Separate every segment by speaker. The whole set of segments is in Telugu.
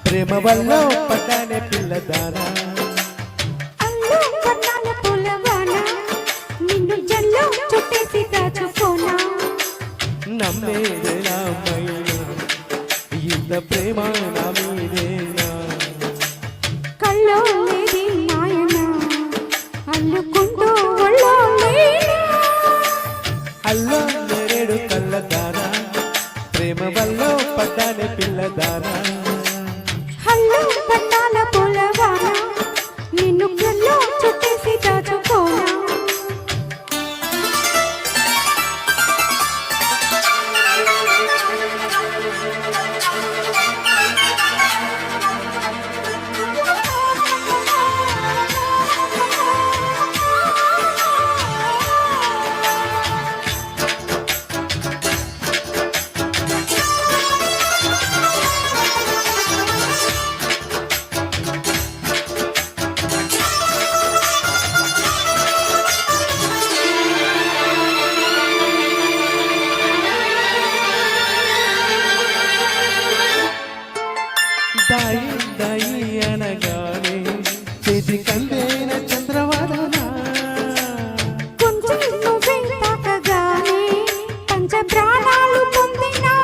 Speaker 1: ప్రేమ వల్ల పడ్డానే పిల్లదానా
Speaker 2: అల్లు పన్నాల పులవానా నిన్ను జల్లో చుట్టేసి దాచుకోనా
Speaker 1: నమ్మేదేనా మైనా ఇంత ప్రేమ నా మీదేనా
Speaker 2: కల్లో లేది మాయనా అల్లుకుంటూ ఒళ్ళో లేనా
Speaker 1: అల్లో నేరేడు కళ్ళదానా ప్రేమ వల్ల పడ్డానే పిల్లదానా
Speaker 2: అల్లు పన్నాల పులవానా నిన్ను జల్లో చుట్టేసి దాచుకోనా
Speaker 1: దాయి దాయి అనగానే చేతి కందేన చంద్రవదన
Speaker 2: కొంచెం నువ్వే తాకగానే పంచ ప్రాణాలు పొందినా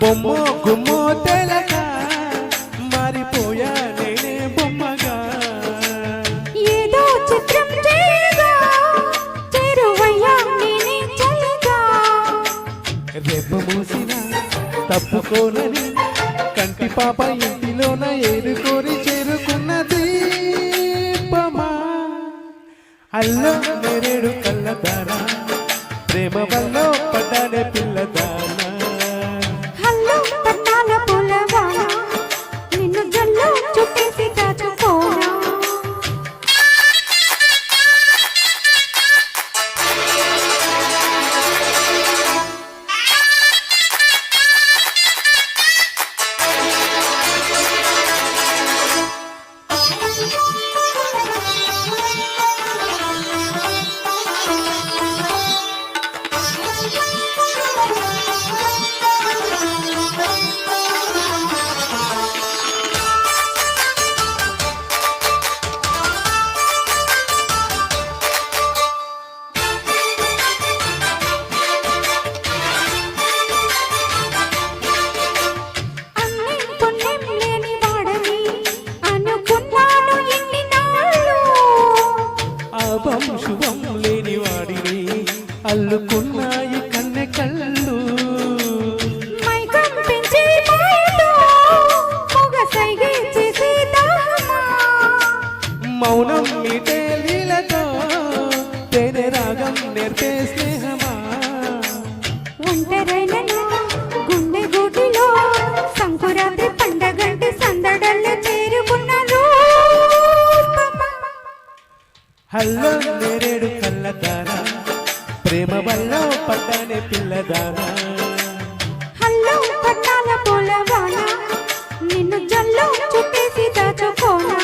Speaker 1: బొమ్మో గుమ్మో తెలక మారిపోయా నేనే బొమ్మగా
Speaker 2: ఏదో చిత్రం చేయగా చేరువయ్యా నేనే చల్లగా
Speaker 1: రేపు మూసిన తప్పుకోనని కంటి పాప ఇంటిలోన ఏరుకోరి చేరుకున్న దీపమా అల్లో నేరేడు కళ్ళదానా ప్రేమ వల్ల పడ్డానే పిల్లదానా
Speaker 2: హల్లో పట్టాల పులవానా నిన్ను జల్లో చుట్టేసి దాచుకోనా అన్నం పుణ్యం లేని వాడని అనుకున్నాను ఎన్ని నాళ్ళు
Speaker 1: అభం శుభం లేని వాడిని అల్లుకున్నాయి కన్నె కళ్ళు
Speaker 2: మైకం పెంచి మాయతో మొగ సైగే చేసే దాహమా
Speaker 1: మౌనం మీటే లీలతో తేనె రాగం నేర్పే స్నేహమా
Speaker 2: ఒంటరైనను గుండె గూటిలో సంకురాత్రి పండగంటి సందడల్లో చేరుకున్న రూపమా
Speaker 1: హల్లో నేరేడు కళ్ళదానా ప్రేమ వల్ల పడ్డానే పిల్లదానా
Speaker 2: హల్లో పట్టాల పులవానా నిన్ను జల్లో చుట్టేసి దాచుకోనా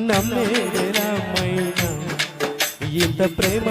Speaker 1: నమ్మేదేనా మైనా ఇంత ప్రేమ